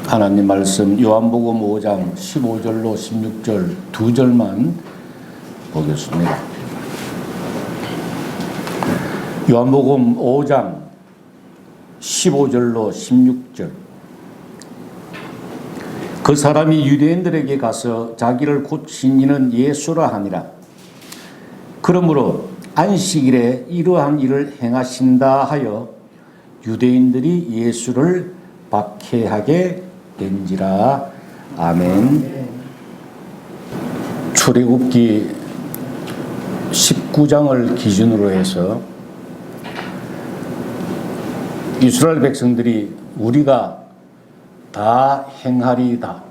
하나님 말씀 요한복음 5장 15절로 16절 두 절만 보겠습니다. 요한복음 5장 15절로 16절. 그 사람이 유대인들에게 가서 자기를 고친 이는 예수라 하니라. 그러므로 안식일에 이러한 일을 행하신다 하여 유대인들이 예수를 박해하게 된지라. 아멘. 출애굽기 19장을 기준으로 해서 이스라엘 백성들이 우리가 다 행하리이다,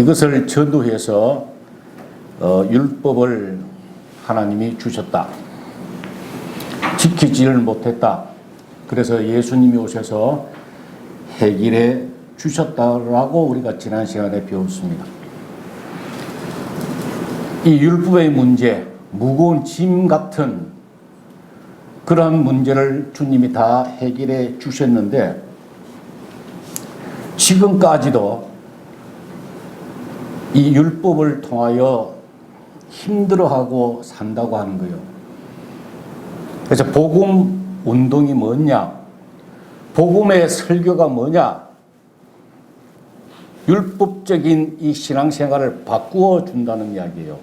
이것을 전도해서 율법을 하나님이 주셨다. 지키지를 못했다. 그래서 예수님이 오셔서 해결해 주셨다라고 우리가 지난 시간에 배웠습니다. 이 율법의 문제, 무거운 짐 같은 그런 문제를 주님이 다 해결해 주셨는데 지금까지도 이 율법을 통하여 힘들어하고 산다고 하는 거예요. 그래서 복음 운동이 뭐냐? 복음의 설교가 뭐냐? 율법적인 이 신앙생활을 바꾸어 준다는 이야기예요.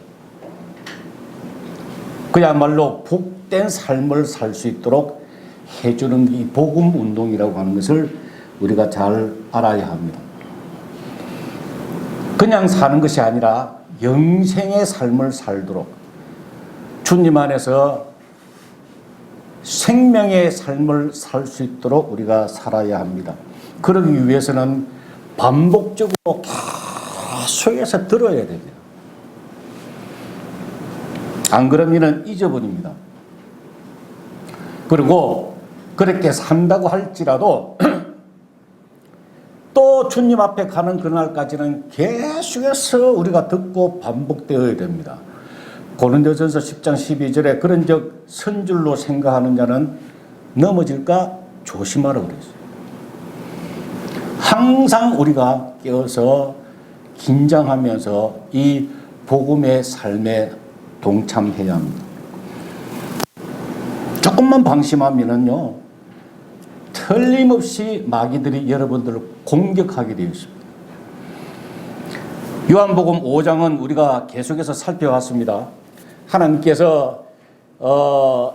그야말로 복된 삶을 살 수 있도록 해주는 이 복음 운동이라고 하는 것을 우리가 잘 알아야 합니다. 그냥 사는 것이 아니라 영생의 삶을 살도록 주님 안에서 생명의 삶을 살 수 있도록 우리가 살아야 합니다. 그러기 위해서는 반복적으로 계속해서 들어야 됩니다. 안 그러면 잊어버립니다. 그리고 그렇게 산다고 할지라도 또 주님 앞에 가는 그날까지는 계속해서 우리가 듣고 반복되어야 됩니다. 고린도전서 10장 12절에 그런즉 선줄로 생각하는 자는 넘어질까 조심하라고 그랬어요. 항상 우리가 깨어서 긴장하면서 이 복음의 삶에 동참해야 합니다. 조금만 방심하면은요, 틀림없이 마귀들이 여러분들을 공격하게 되어 있습니다. 요한복음 5장은 우리가 계속해서 살펴왔습니다. 하나님께서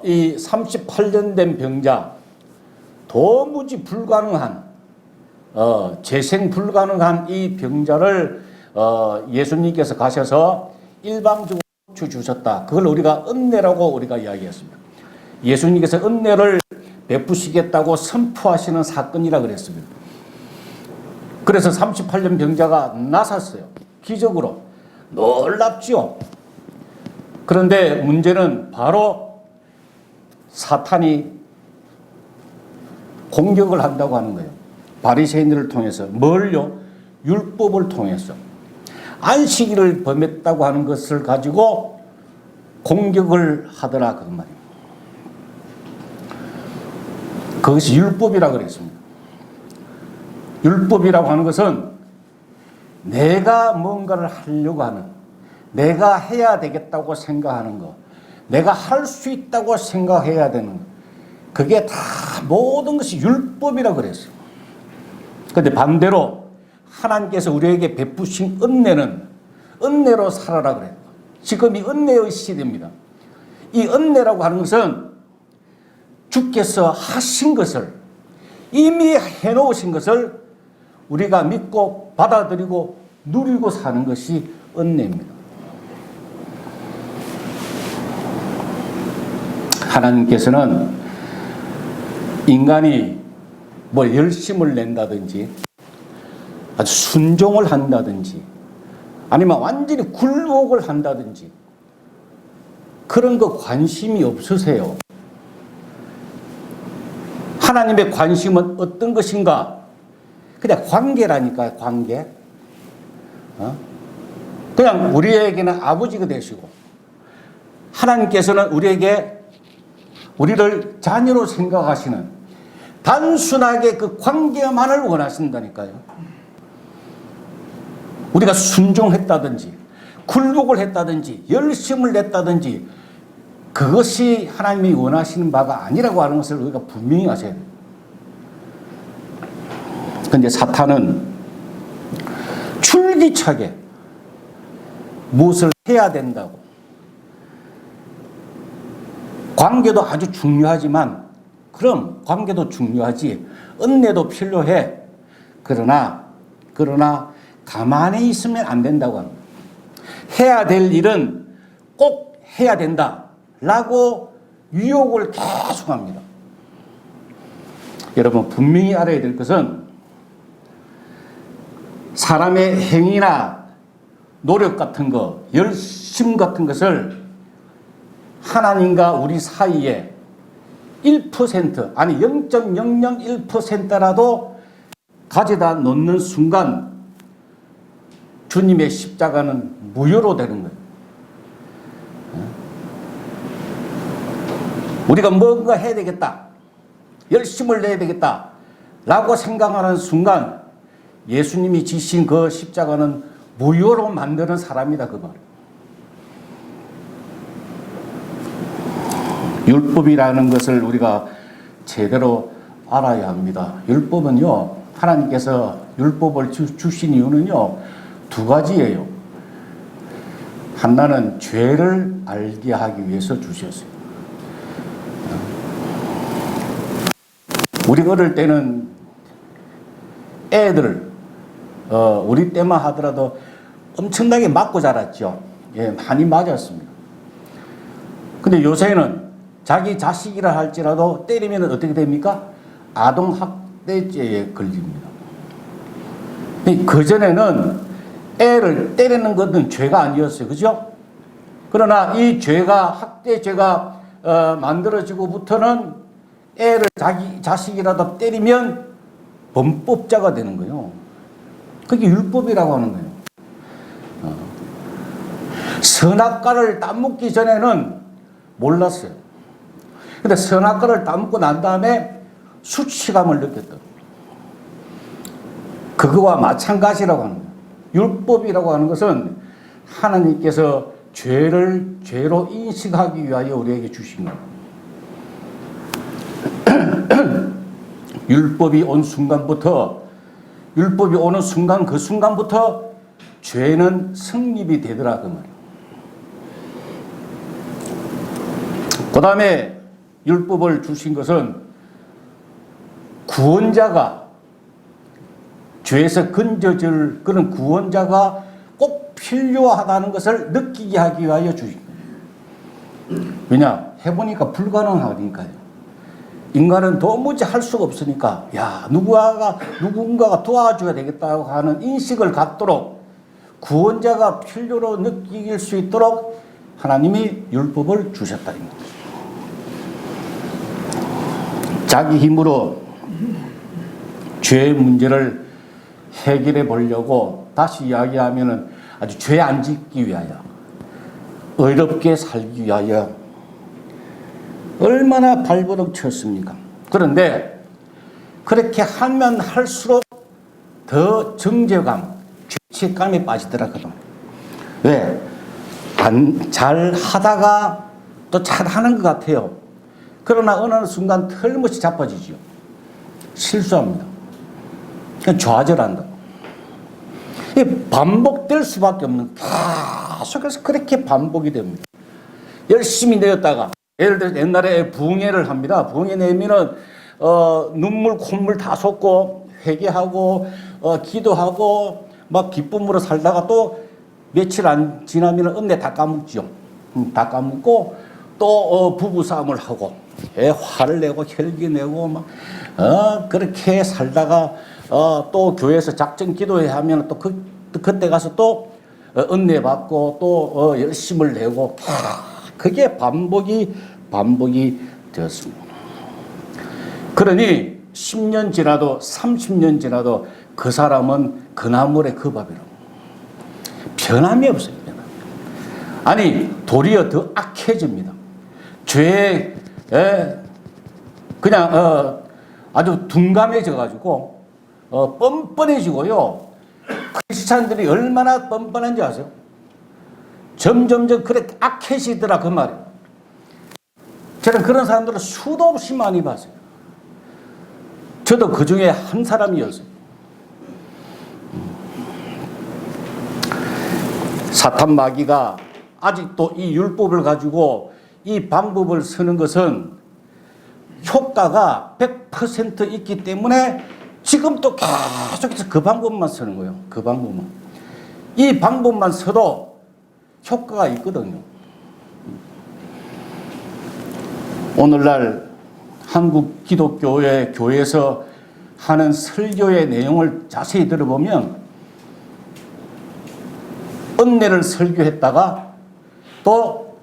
이 38년 된 병자, 도무지 불가능한 재생 불가능한 이 병자를 예수님께서 가셔서 일방적으로 주셨다. 그걸 우리가 은혜라고 우리가 이야기했습니다. 예수님께서 은혜를 베푸시겠다고 선포하시는 사건이라 그랬습니다. 그래서 38년 병자가 나섰어요. 기적으로. 놀랍지요. 그런데 문제는 바로 사탄이 공격을 한다고 하는 거예요. 바리새인들을 통해서. 뭘요? 율법을 통해서. 안식일을 범했다고 하는 것을 가지고 공격을 하더라, 그 말이에요. 그것이 율법이라고 그랬습니다. 율법이라고 하는 것은 내가 뭔가를 하려고 하는, 내가 해야 되겠다고 생각하는 것, 내가 할 수 있다고 생각해야 되는 것, 그게 다 모든 것이 율법이라고 그랬어요. 그런데 반대로 하나님께서 우리에게 베푸신 은혜는 은혜로 살아라 그래요. 지금이 은혜의 시대입니다. 이 은혜라고 하는 것은 주께서 하신 것을, 이미 해놓으신 것을 우리가 믿고 받아들이고 누리고 사는 것이 은혜입니다. 하나님께서는 인간이 뭐 열심을 낸다든지 아주 순종을 한다든지 아니면 완전히 굴복을 한다든지 그런 거 관심이 없으세요. 하나님의 관심은 어떤 것인가? 그냥 관계라니까요, 관계. 그냥 우리에게는 아버지가 되시고 하나님께서는 우리에게 우리를 자녀로 생각하시는 단순하게 그 관계만을 원하신다니까요. 우리가 순종했다든지 굴복을 했다든지 열심을 냈다든지 그것이 하나님이 원하시는 바가 아니라고 하는 것을 우리가 분명히 아셔야 돼요. 그런데 사탄은 줄기차게 무엇을 해야 된다고, 관계도 아주 중요하지만, 그럼 관계도 중요하지, 은혜도 필요해. 그러나 가만히 있으면 안 된다고 합니다. 해야 될 일은 꼭 해야 된다라고 유혹을 계속합니다. 여러분 분명히 알아야 될 것은 사람의 행위나 노력 같은 거, 열심 같은 것을 하나님과 우리 사이에 1% 아니 0.001%라도 가져다 놓는 순간 주님의 십자가는 무효로 되는 거예요. 우리가 뭔가 해야 되겠다, 열심을 내야 되겠다 라고 생각하는 순간 예수님이 지신 그 십자가는 무효로 만드는 사람이다, 그 말. 율법이라는 것을 우리가 제대로 알아야 합니다. 율법은요, 하나님께서 율법을 주신 이유는요, 두 가지예요. 하나는 죄를 알게 하기 위해서 주셨어요. 우리 어릴 때는 애들, 우리 때만 하더라도 엄청나게 맞고 자랐죠. 예, 많이 맞았습니다. 근데 요새는 자기 자식이라 할지라도 때리면 어떻게 됩니까? 아동학대죄에 걸립니다. 그전에는 애를 때리는 것은 죄가 아니었어요. 그죠? 그러나 이 죄가, 학대죄가 만들어지고부터는 애를 자기 자식이라도 때리면 범법자가 되는 거예요. 그게 율법이라고 하는 거예요. 선악과를 따먹기 전에는 몰랐어요. 근데 선악과를 따먹고 난 다음에 수치감을 느꼈다. 그거와 마찬가지라고 하는 거예요. 율법이라고 하는 것은 하나님께서 죄를 죄로 인식하기 위하여 우리에게 주신 거예요. 율법이 온 순간부터, 율법이 오는 순간, 그 순간부터 죄는 성립이 되더라, 그 말이에요. 그 다음에 율법을 주신 것은 구원자가, 죄에서 건져줄 그런 구원자가 꼭 필요하다는 것을 느끼게 하기 위하여 주신 거예요. 왜냐? 해보니까 불가능하니까요. 인간은 도무지 할 수가 없으니까, 야, 누군가가 도와줘야 되겠다고 하는 인식을 갖도록, 구원자가 필요로 느낄 수 있도록 하나님이 율법을 주셨다는 겁니다. 자기 힘으로 죄의 문제를 해결해 보려고, 다시 이야기하면은 아주 죄 안 짓기 위하여, 의롭게 살기 위하여 얼마나 발버둥 쳤습니까? 그런데 그렇게 하면 할수록 더 정죄감, 죄책감에 빠지더라고요. 왜? 잘 하다가 또 잘 하는 것 같아요. 그러나 어느 순간 틀림없이 자빠지죠. 실수합니다. 좌절한다. 반복될 수밖에 없는, 계속해서 그렇게 반복이 됩니다. 열심히 내었다가, 예를 들어 옛날에 부흥회를 합니다. 부흥회 내면은 눈물 콧물 다 쏟고 회개하고 기도하고 막 기쁨으로 살다가 또 며칠 안 지나면 은혜 다 까먹죠. 다 까먹고 또 부부싸움을 하고 화를 내고 혈기 내고 막 그렇게 살다가 또 교회에서 작정 기도회 하면 또 그때 가서 또 은혜 받고 또 열심을 내고, 그게 반복이 되었습니다. 그러니 10년 지나도 30년 지나도 그 사람은 그 나물의 그 밥이라고. 변함이 없어요. 아니, 도리어 더 악해집니다. 죄에 그냥 아주 둔감해져가지고 뻔뻔해지고요. 크리스찬들이 얼마나 뻔뻔한지 아세요? 점점점 그렇게 악해지더라 그 말이에요. 저는 그런 사람들을 수도 없이 많이 봤어요. 저도 그 중에 한 사람이었어요. 사탄 마귀가 아직도 이 율법을 가지고 이 방법을 쓰는 것은 효과가 100% 있기 때문에 지금 또 계속해서 그 방법만 쓰는 거예요. 그 방법만. 이 방법만 써도 효과가 있거든요. 오늘날 한국 기독교의 교회에서 하는 설교의 내용을 자세히 들어보면 은혜를 설교했다가 또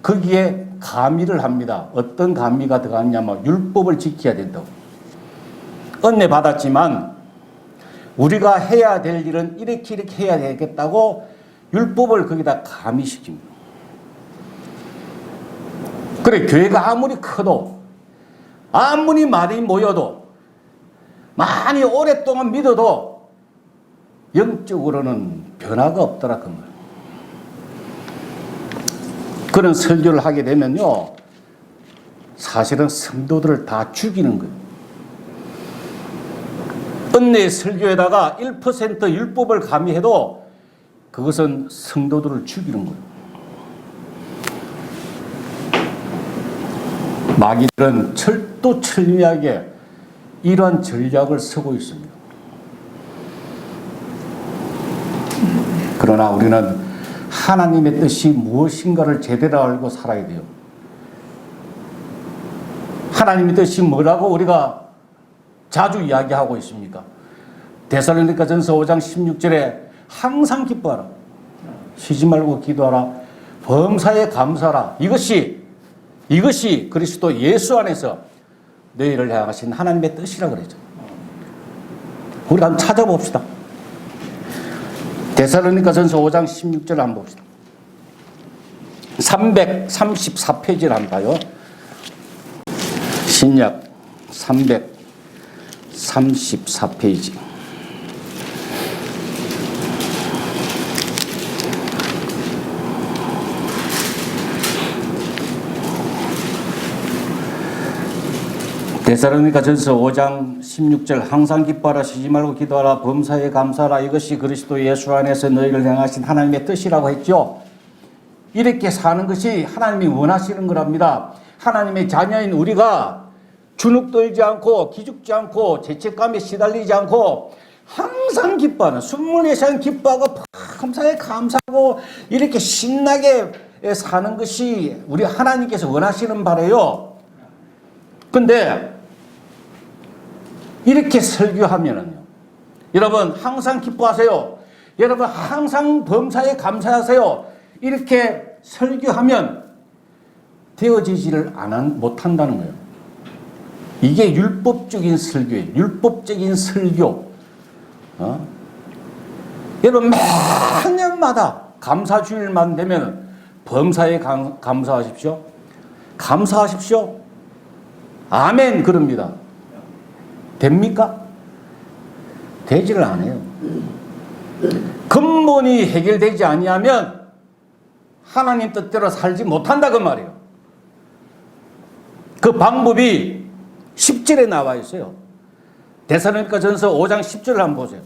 거기에 가미를 합니다. 어떤 가미가 들어갔냐면 율법을 지켜야 된다고. 은혜 받았지만 우리가 해야 될 일은 이렇게 해야 되겠다고 율법을 거기다 가미시킵니다. 그래, 교회가 아무리 커도 아무리 많이 모여도 많이 오랫동안 믿어도 영적으로는 변화가 없더라 그 말. 그런 설교를 하게 되면요, 사실은 성도들을 다 죽이는 거예요. 은혜의 설교에다가 1% 율법을 가미해도 그것은 성도들을 죽이는 거예요. 마귀들은 철두철미하게 이러한 전략을 쓰고 있습니다. 그러나 우리는 하나님의 뜻이 무엇인가를 제대로 알고 살아야 돼요. 하나님의 뜻이 뭐라고 우리가 자주 이야기하고 있습니까? 데살로니가전서 5장 16절에 항상 기뻐하라, 쉬지 말고 기도하라, 범사에 감사하라. 이것이 그리스도 예수 안에서 너희를 향하신 하나님의 뜻이라고 그랬죠. 우리가 한번 찾아봅시다. 데살로니가전서 5장 16절을 한번 봅시다. 334페이지를 한번 봐요. 신약 334페이지. 데살로니가전서 5장 16절 항상 기뻐하라, 쉬지 말고 기도하라, 범사에 감사하라. 이것이 그리스도 예수 안에서 너희를 향하신 하나님의 뜻이라고 했죠. 이렇게 사는 것이 하나님이 원하시는 거랍니다. 하나님의 자녀인 우리가 주눅들지 않고 기죽지 않고 죄책감에 시달리지 않고 항상 기뻐하는, 24시간 기뻐하고 감사에 감사하고 이렇게 신나게 사는 것이 우리 하나님께서 원하시는 바래요. 근데 이렇게 설교하면은요, 여러분 항상 기뻐하세요, 여러분 항상 범사에 감사하세요, 이렇게 설교하면 되어지지를 못한다는 거예요. 이게 율법적인 설교예요. 율법적인 설교. 여러분 매년마다 감사주일만 되면 범사에 감사하십시오, 감사하십시오, 아멘 그럽니다. 됩니까? 되지를 않아요. 근본이 해결되지 아니하면 하나님 뜻대로 살지 못한다 그 말이에요. 그 방법이 10절에 나와 있어요. 데살로니가전서 5장 10절을 한번 보세요.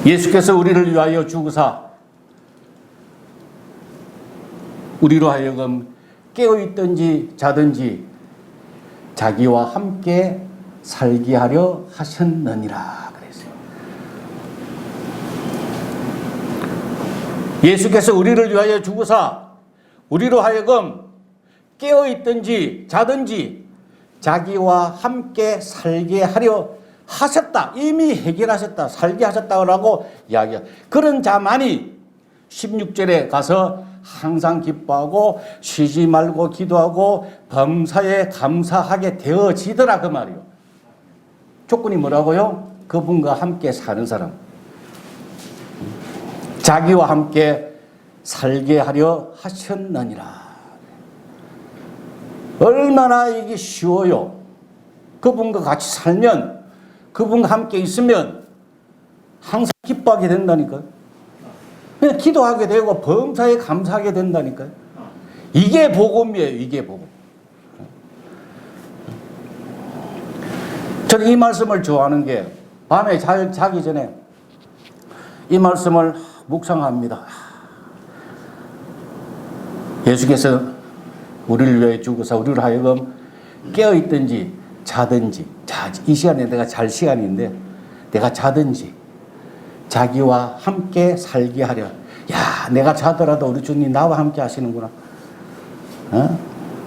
예수께서 우리를 위하여 죽으사 우리로 하여금 깨어있든지 자든지 자기와 함께 살게 하려 하셨느니라 그랬어요. 예수께서 우리를 위하여 죽으사 우리로 하여금 깨어있든지 자든지 자기와 함께 살게 하려 하셨다. 이미 해결하셨다. 살게 하셨다고 이야기해요. 그런 자만이 16절에 가서 항상 기뻐하고 쉬지 말고 기도하고 범사에 감사하게 되어지더라 그 말이요. 조건이 뭐라고요? 그분과 함께 사는 사람, 자기와 함께 살게 하려 하셨느니라. 얼마나 이게 쉬워요. 그분과 같이 살면, 그분과 함께 있으면 항상 기뻐하게 된다니까요. 그냥 기도하게 되고 범사에 감사하게 된다니까요. 이게 복음이에요. 이게 복음. 저는 이 말씀을 좋아하는 게 밤에 잘 자기 전에 이 말씀을 묵상합니다. 예수께서 우리를 위해 죽으사 우리를 하여금 깨어있든지 자든지, 이 시간에 내가 잘 시간인데 내가 자든지 자기와 함께 살게 하려. 야, 내가 자더라도 우리 주님 나와 함께 하시는구나.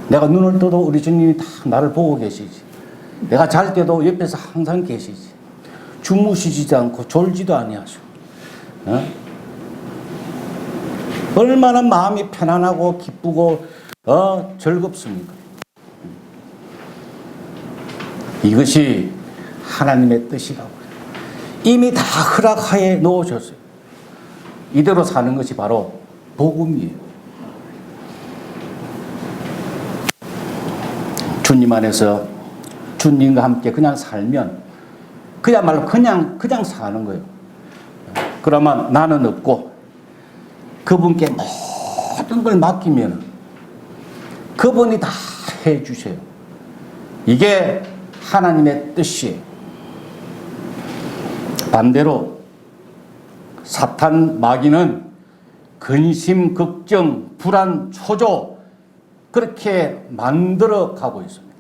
내가 눈을 떠도 우리 주님이 다 나를 보고 계시지. 내가 잘 때도 옆에서 항상 계시지. 주무시지도 않고 졸지도 아니하시고. 얼마나 마음이 편안하고 기쁘고 즐겁습니까? 이것이 하나님의 뜻이라고. 이미 다 허락하에 놓으셨어요. 이대로 사는 것이 바로 복음이에요. 주님 안에서 주님과 함께 그냥 살면 그야말로 그냥 사는 거예요. 그러면 나는 없고 그분께 모든 걸 맡기면 그분이 다 해주세요. 이게 하나님의 뜻이에요. 반대로 사탄 마귀는 근심, 걱정, 불안, 초조 그렇게 만들어 가고 있습니다.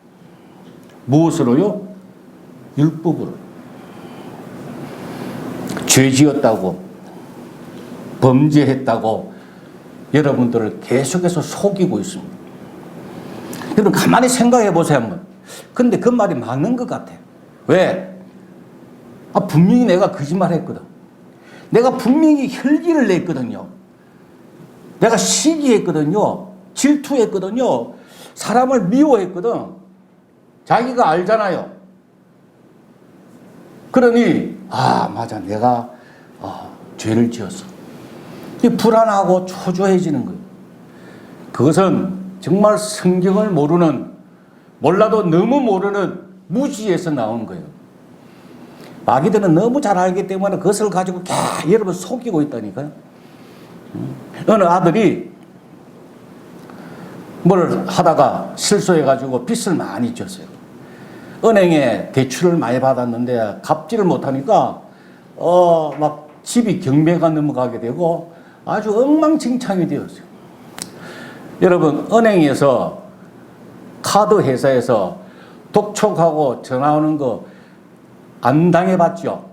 무엇으로요? 율법으로. 죄 지었다고, 범죄했다고 여러분들을 계속해서 속이고 있습니다. 여러분 가만히 생각해 보세요 한번. 근데 그 말이 맞는 것 같아요. 왜? 분명히 내가 거짓말했거든. 내가 분명히 혈기를 냈거든요. 내가 시기했거든요. 질투했거든요. 사람을 미워했거든. 자기가 알잖아요. 그러니 맞아, 내가 죄를 지었어. 불안하고 초조해지는 거예요. 그것은 정말 성경을 몰라도 너무 모르는 무지에서 나온 거예요. 마귀들은 너무 잘 알기 때문에 그것을 가지고 여러분 속이고 있다니까요. 어느 아들이 뭘 하다가 실수해가지고 빚을 많이 졌어요. 은행에 대출을 많이 받았는데 갚지를 못하니까 막 집이 경매가 넘어가게 되고 아주 엉망진창이 되었어요. 여러분 은행에서 카드 회사에서 독촉하고 전화 오는 거 안 당해봤죠?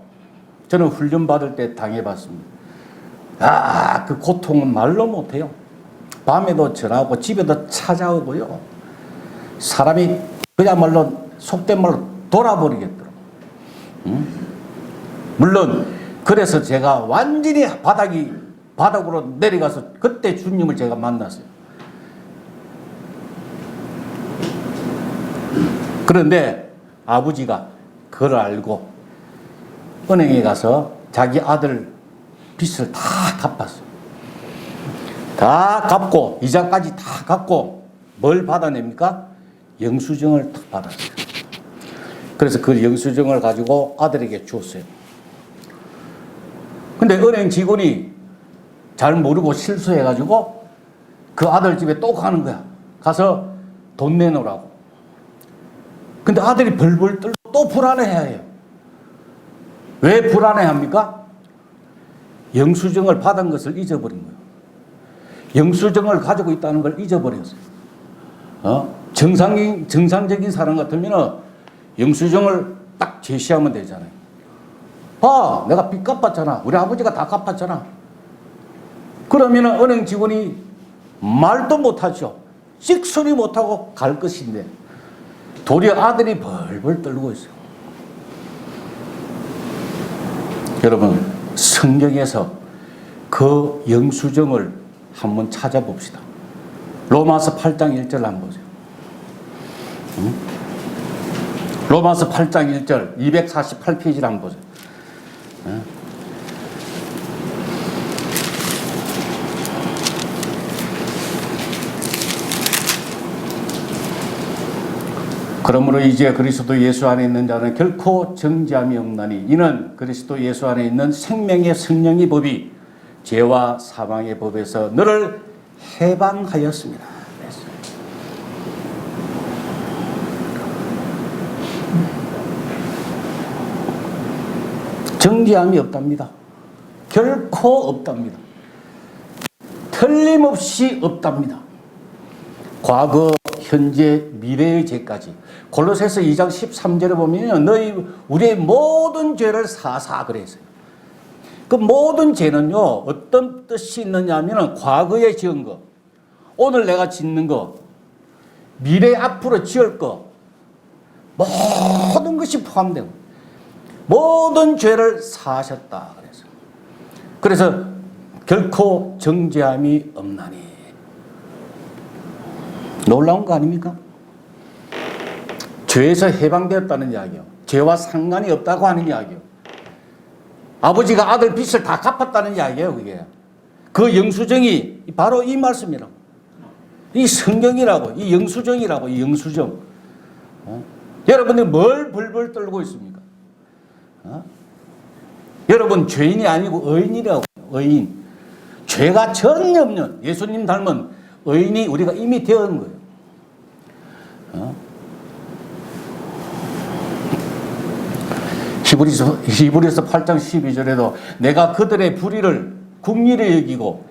저는 훈련 받을 때 당해봤습니다. 그 고통은 말로 못해요. 밤에도 전화오고 집에도 찾아오고요. 사람이 그야말로 속된 말로 돌아버리겠더라고요. 물론 그래서 제가 완전히 바닥으로 내려가서 그때 주님을 제가 만났어요. 그런데 아버지가 그걸 알고 은행에 가서 자기 아들 빚을 다 갚았어요. 다 갚고 이자까지 다 갚고 뭘 받아냅니까? 영수증을 딱 받았어요. 그래서 그 영수증을 가지고 아들에게 줬어요. 근데 은행 직원이 잘 모르고 실수해가지고 그 아들 집에 또 가는 거야. 가서 돈 내놓으라고. 근데 아들이 벌벌 떨고 또 불안해해요. 왜 불안해합니까? 영수증을 받은 것을 잊어버린 거예요. 영수증을 가지고 있다는 걸 잊어버렸어요. 정상적인 사람 같으면 영수증을 딱 제시하면 되잖아요. 내가 빚 갚았잖아. 우리 아버지가 다 갚았잖아. 그러면 은행 직원이 말도 못하죠. 찍소리 못하고 갈 것인데 도리어 아들이 벌벌 떨고 있어요. 여러분 성경에서 그 영수증을 한번 찾아봅시다. 로마서 8장 1절 한번 보세요. 로마서 8장 1절 248페이지를 한번 보세요. 그러므로 이제 그리스도 예수 안에 있는 자는 결코 정죄함이 없나니 이는 그리스도 예수 안에 있는 생명의 성령의 법이 죄와 사망의 법에서 너를 해방하였습니다. 정죄함이 없답니다. 결코 없답니다. 틀림없이 없답니다. 과거, 현재, 미래의 죄까지. 골로새서 2장 13절에 보면 너희 우리의 모든 죄를 사사 그랬어요. 그 모든 죄는요 어떤 뜻이 있느냐 하면 과거에 지은 거, 오늘 내가 짓는 거, 미래 앞으로 지을 거, 모든 것이 포함되고 모든 죄를 사하셨다 그래서 결코 정죄함이 없나니. 놀라운 거 아닙니까? 죄에서 해방되었다는 이야기요. 죄와 상관이 없다고 하는 이야기요. 아버지가 아들 빚을 다 갚았다는 이야기예요. 그게 그 영수증이 바로 이 말씀이라고. 이 성경이라고, 이 영수증이라고, 이 영수증. 여러분들 뭘 벌벌 떨고 있습니까? 여러분 죄인이 아니고 의인이라고. 의인. 죄가 전혀 없는 예수님 닮은 의인이 우리가 이미 되었는 거예요. 히브리서 8장 12절에도 내가 그들의 불의를 긍휼히 여기고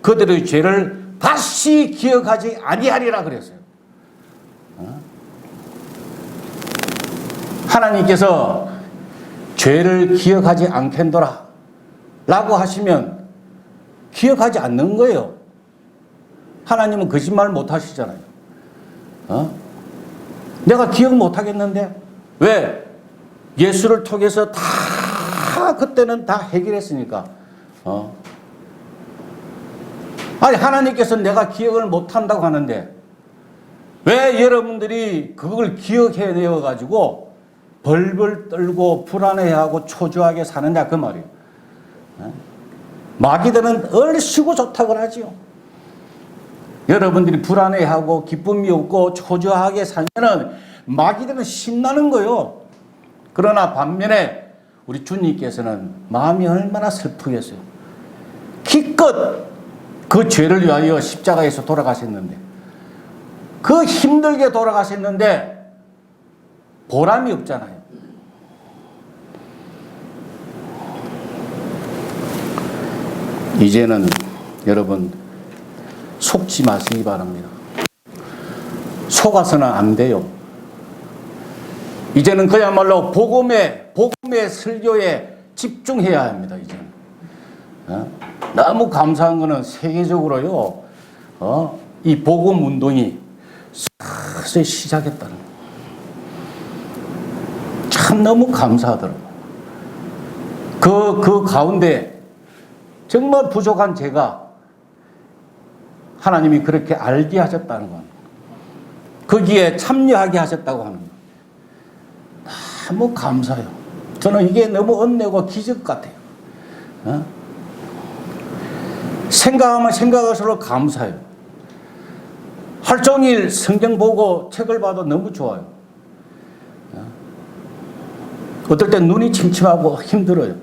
그들의 죄를 다시 기억하지 아니하리라 그랬어요. 하나님께서 죄를 기억하지 않겠노라 라고 하시면 기억하지 않는 거예요. 하나님은 거짓말 못 하시잖아요. 내가 기억 못 하겠는데 왜? 예수를 통해서 다 그때는 다 해결했으니까. 아니 하나님께서 내가 기억을 못 한다고 하는데 왜 여러분들이 그걸 기억해내어 가지고 벌벌 떨고 불안해하고 초조하게 사느냐 그 말이에요. 마귀들은 얼씨구 좋다고 하지요. 여러분들이 불안해하고 기쁨이 없고 초조하게 살면은 마귀들은 신나는 거예요. 그러나 반면에 우리 주님께서는 마음이 얼마나 슬프겠어요. 기껏 그 죄를 위하여 십자가에서 돌아가셨는데 그 힘들게 돌아가셨는데 보람이 없잖아요. 이제는 여러분 속지 마시기 바랍니다. 속아서는 안 돼요. 이제는 그야말로 복음의 설교에 집중해야 합니다. 이제는 너무 감사한 거는 세계적으로요 이 복음 운동이 서서히 시작했다는 거. 참 너무 감사하더라고요. 그 가운데 정말 부족한 제가 하나님이 그렇게 알게 하셨다는 건 거기에 참여하게 하셨다고 하는 거 너무 감사해요. 저는 이게 너무 은혜고 기적 같아요. 생각하면 생각할수록 감사해요. 하루 종일 성경 보고 책을 봐도 너무 좋아요. 어떨 땐 눈이 침침하고 힘들어요.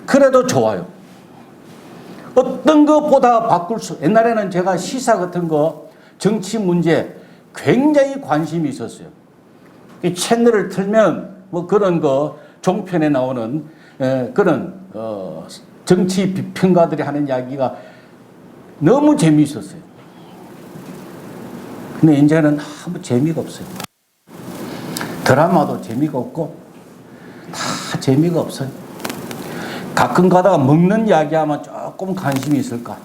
그래도 좋아요. 어떤 것보다 바꿀 수, 옛날에는 제가 시사 같은 거, 정치 문제 굉장히 관심이 있었어요. 이 채널을 틀면 뭐 그런 거, 종편에 나오는 그런 정치 비평가들이 하는 이야기가 너무 재미있었어요. 근데 이제는 아무 재미가 없어요. 드라마도 재미가 없고 다 재미가 없어요. 가끔 가다가 먹는 이야기하면 조금 관심이 있을까?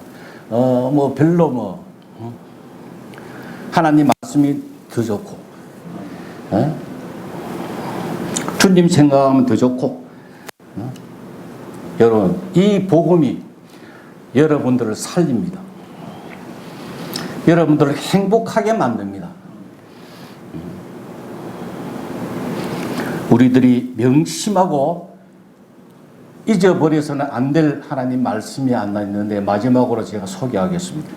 뭐 별로 하나님 말씀이 더 좋고, 주님 생각하면 더 좋고, 여러분 이 복음이 여러분들을 살립니다. 여러분들을 행복하게 만듭니다. 우리들이 명심하고 잊어버려서는 안 될 하나님 말씀이 안 있는데 마지막으로 제가 소개하겠습니다.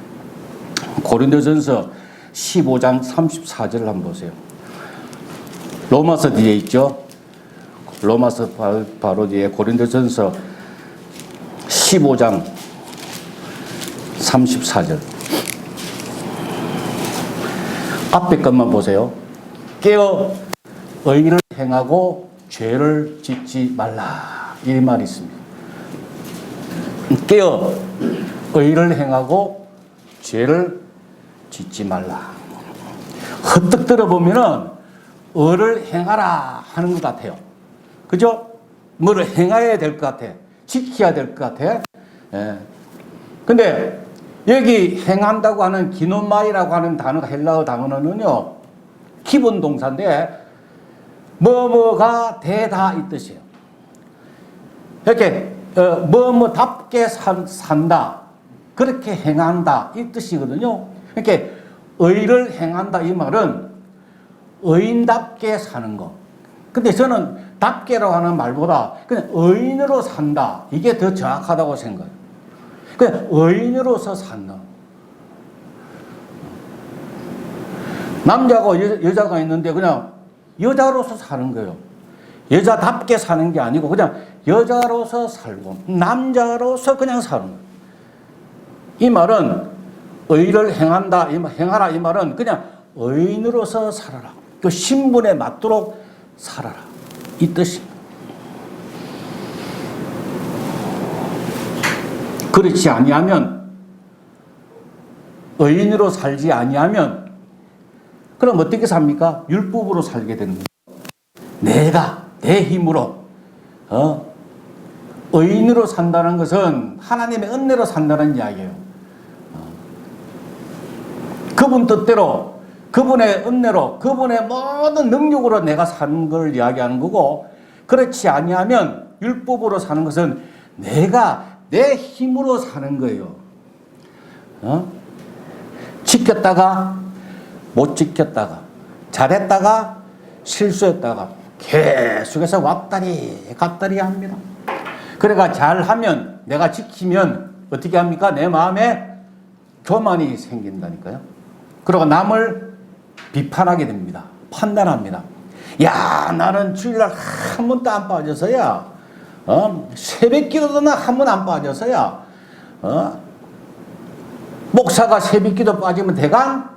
고린도전서 15장 34절을 한번 보세요. 로마서 뒤에 있죠. 로마서 바로 뒤에 고린도전서 15장 34절. 앞에 것만 보세요. 깨어 의를 행하고 죄를 짓지 말라. 이 말이 있습니다. 깨어 의를 행하고 죄를 짓지 말라. 헛떡 들어보면은 의를 행하라 하는 것 같아요. 그죠? 뭐를 행해야 될 것 같아. 지켜야 될 것 같아. 예. 근데 여기 행한다고 하는 기노마이라고 하는 단어가 헬라어 단어는요, 기본 동사인데 뭐뭐가 되다 이 뜻이에요. 이렇게 뭐뭐답게 산다, 그렇게 행한다 이 뜻이거든요. 이렇게 의를 행한다 이 말은 의인답게 사는 거. 근데 저는 답게라고 하는 말보다 그냥 의인으로 산다, 이게 더 정확하다고 생각해요. 그냥 의인으로서 산다. 남자가 여자가 있는데 그냥 여자로서 사는 거예요. 여자답게 사는 게 아니고 그냥 여자로서 살고 남자로서 그냥 사는 거예요. 이 말은 의를 행한다, 행하라 이 말은 그냥 의인으로서 살아라. 그 신분에 맞도록 살아라. 이 뜻입니다. 그렇지 아니하면, 의인으로 살지 아니하면 그럼 어떻게 삽니까? 율법으로 살게 되는 거예요. 내가 내 힘으로 의인으로 산다는 것은 하나님의 은혜로 산다는 이야기예요. 그분 뜻대로, 그분의 은혜로, 그분의 모든 능력으로 내가 사는 걸 이야기하는 거고, 그렇지 아니하면 율법으로 사는 것은 내가 내 힘으로 사는 거예요. 지켰다가 못 지켰다가, 잘했다가 실수했다가 계속해서 왔다리 갔다리 합니다. 그러니까 잘하면, 내가 지키면 어떻게 합니까? 내 마음에 교만이 생긴다니까요. 그리고 남을 비판하게 됩니다. 판단합니다. 야, 나는 주일날 한 번도 안 빠져서야, 새벽 기도도 나 한 번 안 빠져서야, 목사가 새벽 기도 빠지면 대강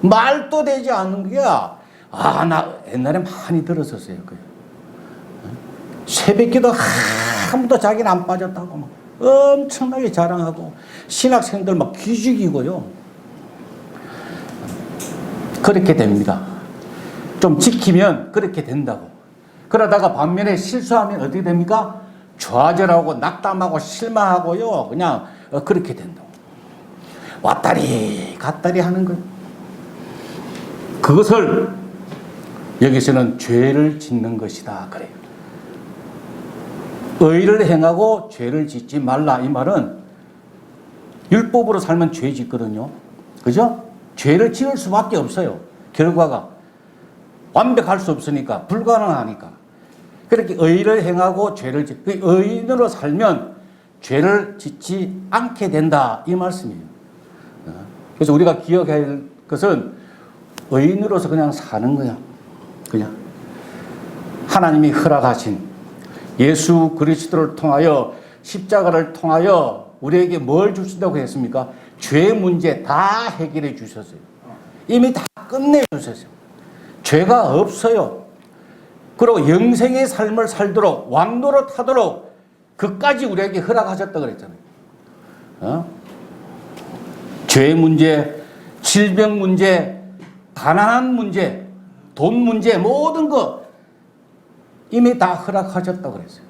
말도 되지 않는 거야. 아, 나 옛날에 많이 들었었어요. 새벽 기도 한 번도 자기는 안 빠졌다고 막 엄청나게 자랑하고, 신학생들 막 기죽이고요. 그렇게 됩니다. 좀 지키면 그렇게 된다고. 그러다가 반면에 실수하면 어떻게 됩니까? 좌절하고 낙담하고 실망하고요. 그냥 그렇게 된다고. 왔다리 갔다리 하는 거예요. 그것을 여기서는 죄를 짓는 것이다 그래요. 의를 행하고 죄를 짓지 말라 이 말은 율법으로 살면 죄 짓거든요. 그죠? 죄를 지을 수밖에 없어요. 결과가 완벽할 수 없으니까, 불가능하니까. 그렇게 의를 행하고 죄를 의인으로 살면 죄를 짓지 않게 된다 이 말씀이에요. 그래서 우리가 기억해야 할 것은 의인으로서 그냥 사는 거야. 그냥 하나님이 허락하신 예수 그리스도를 통하여, 십자가를 통하여 우리에게 뭘 주신다고 했습니까? 죄 문제 다 해결해 주셨어요. 이미 다 끝내 주셨어요. 죄가 없어요. 그리고 영생의 삶을 살도록, 왕노릇 하도록 그까지 우리에게 허락하셨다 그랬잖아요. 죄 문제, 질병 문제, 가난한 문제, 돈 문제, 모든 것 이미 다 허락하셨다 그랬어요.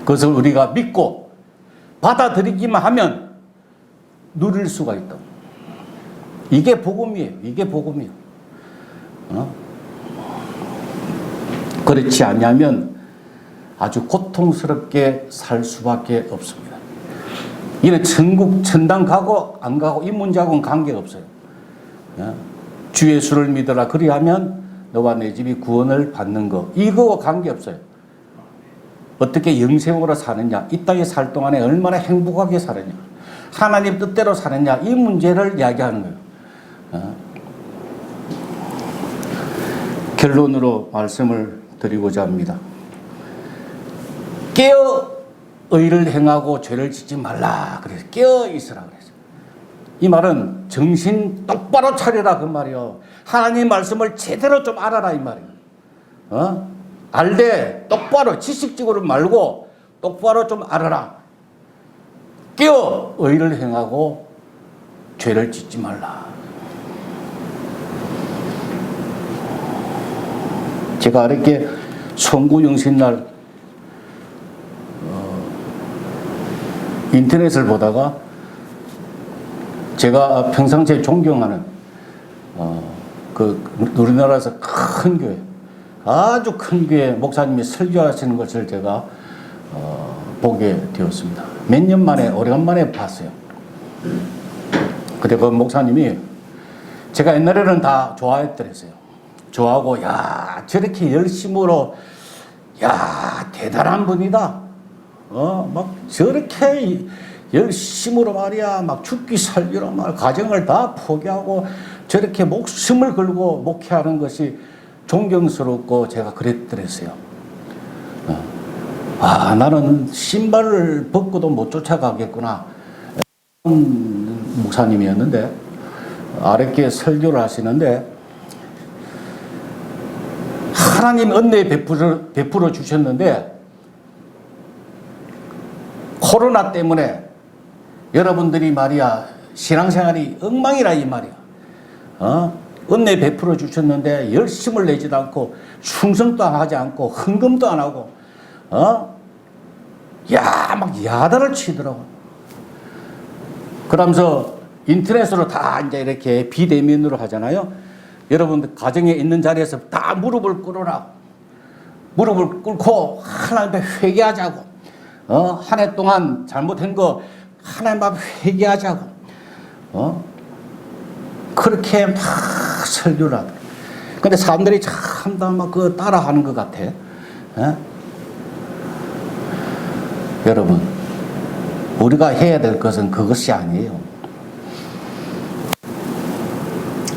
그것을 우리가 믿고 받아들이기만 하면 누릴 수가 있다고. 이게 복음이에요. 이게 복음이에요. 그렇지 않으면 아주 고통스럽게 살 수밖에 없습니다. 이는 천국, 천당 가고 안 가고 이 문제하고는 관계가 없어요. 주 예수를 믿어라 그리하면 너와 내 집이 구원을 받는 거, 이거와 관계없어요. 어떻게 영생으로 사느냐, 이 땅에 살 동안에 얼마나 행복하게 살았냐, 하나님 뜻대로 사느냐, 이 문제를 이야기하는 거예요. 결론으로 말씀을 드리고자 합니다. 깨어 의를 행하고 죄를 짓지 말라. 그래서 깨어 있으라 그랬어요. 이 말은 정신 똑바로 차려라 그 말이요. 하나님 말씀을 제대로 좀 알아라 이 말이요. 알되 똑바로 지식적으로 말고 똑바로 좀 알아라. 깨어 의를 행하고 죄를 짓지 말라. 제가 이렇게 송구영신날 인터넷을 보다가 제가 평상시에 존경하는 그 우리나라에서 큰 교회, 아주 큰 교회 목사님이 설교하시는 것을 제가 보게 되었습니다. 몇 년 만에 오래간만에 봤어요. 근데 그 목사님이 제가 옛날에는 다 좋아했더랬어요. 좋아하고 야 저렇게 열심으로 야 대단한 분이다. 막 저렇게 열심으로 말이야 막 죽기 살기로 말 가정을 다 포기하고 저렇게 목숨을 걸고 목회하는 것이 존경스럽고 제가 그랬더랬어요. 나는 신발을 벗고도 못 쫓아가겠구나. 목사님이었는데 아랫게 설교를 하시는데 하나님 은혜 베풀어 주셨는데 코로나 때문에 여러분들이 말이야 신앙생활이 엉망이라 이 말이야. 은혜 베풀어 주셨는데 열심을 내지도 않고 충성도 하지 않고 헌금도 안 하고 막 야단을 치더라고. 그러면서 인터넷으로 다 이제 이렇게 비대면으로 하잖아요. 여러분들 가정에 있는 자리에서 다 무릎을 꿇어라. 무릎을 꿇고 하나님 앞에 회개하자고. 한 해 동안 잘못한 거 하나님 앞에 회개하자고. 그렇게 막 설교를 하더라고. 근데 사람들이 참 다 막 그 따라하는 것 같아. 여러분, 우리가 해야 될 것은 그것이 아니에요.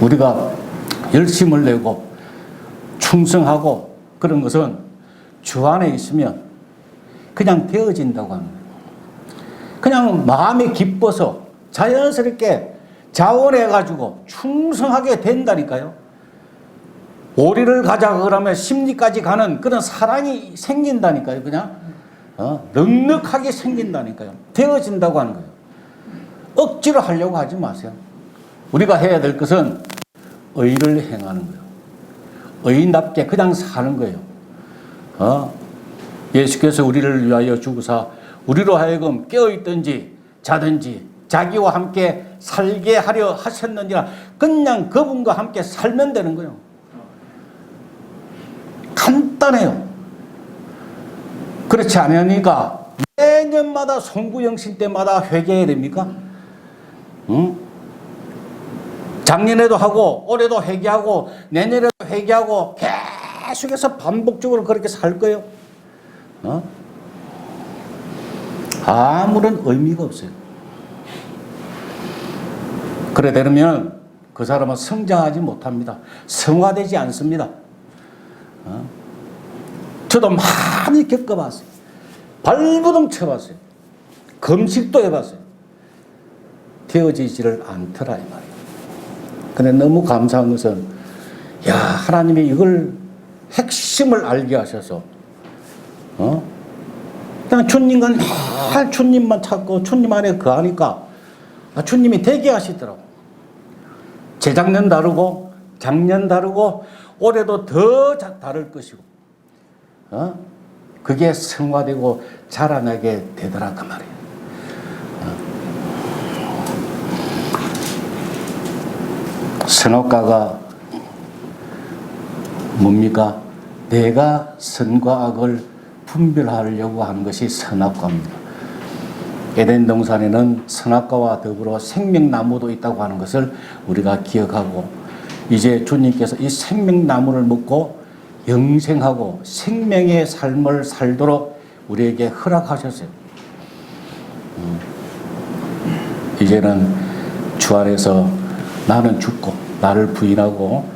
우리가 열심을 내고 충성하고 그런 것은 주 안에 있으면 그냥 되어진다고 합니다. 그냥 마음이 기뻐서 자연스럽게 자원해가지고 충성하게 된다니까요. 오리를 가자 그러면 심리까지 가는 그런 사랑이 생긴다니까요. 그냥 넉넉하게 생긴다니까요. 되어진다고 하는 거예요. 억지로 하려고 하지 마세요. 우리가 해야 될 것은 의를 행하는 거예요. 의인답게 그냥 사는 거예요. 예수께서 우리를 위하여 죽으사 우리로 하여금 깨어있든지 자든지 자기와 함께 살게 하려 하셨느니라. 그냥 그분과 함께 살면 되는 거예요. 간단해요. 그렇지 않으니까 매년마다 송구영신 때마다 회개해야 됩니까? 작년에도 하고 올해도 회개하고 내년에도 회개하고 계속해서 반복적으로 그렇게 살 거예요. 아무런 의미가 없어요. 그래 되면 그 사람은 성장하지 못합니다. 성화되지 않습니다. 저도 많이 겪어봤어요. 발부둥 쳐봤어요. 금식도 해봤어요. 되어지지를 않더라 이 말이에요. 근데 너무 감사한 것은 하나님이 이걸 핵심을 알게 하셔서 그냥 주님과 늘 주님만 찾고 주님 안에 거하니까 주님이 되게 하시더라고. 재작년 다르고 작년 다르고 올해도 더 다를 것이고 그게 성화되고 자라나게 되더라 그 말이에요. 선악과가 뭡니까? 내가 선과 악을 분별하려고 하는 것이 선악과입니다. 에덴 동산에는 선악과와 더불어 생명나무도 있다고 하는 것을 우리가 기억하고 이제 주님께서 이 생명나무를 먹고 영생하고 생명의 삶을 살도록 우리에게 허락하셨어요. 이제는 주 안에서 나는 죽고 나를 부인하고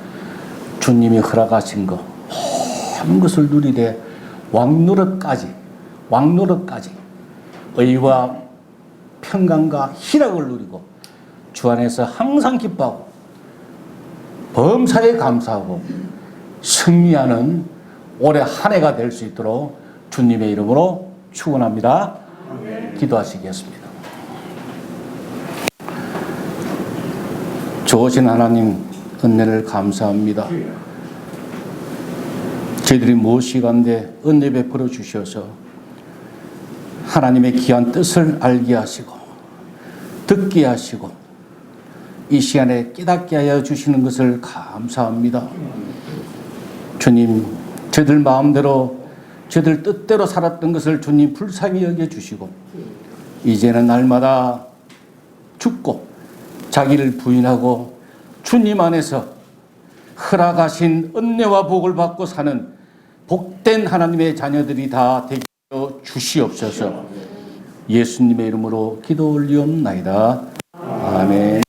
주님이 허락하신 거 모든 것을 누리되 왕노릇까지 의와 평강과 희락을 누리고 주 안에서 항상 기뻐하고 범사에 감사하고 승리하는 올해 한 해가 될 수 있도록 주님의 이름으로 축원합니다. 기도하시겠습니다. 좋으신 하나님 은혜를 감사합니다. 저희들이 무엇이간데 은혜 베풀어 주셔서 하나님의 귀한 뜻을 알게 하시고 듣게 하시고 이 시간에 깨닫게 하여 주시는 것을 감사합니다. 주님, 저희들 마음대로 저희들 뜻대로 살았던 것을 주님 불쌍히 여겨주시고 이제는 날마다 죽고 자기를 부인하고 주님 안에서 허락하신 은혜와 복을 받고 사는 복된 하나님의 자녀들이 다 되게 하여 주시옵소서. 예수님의 이름으로 기도 올리옵나이다. 아멘.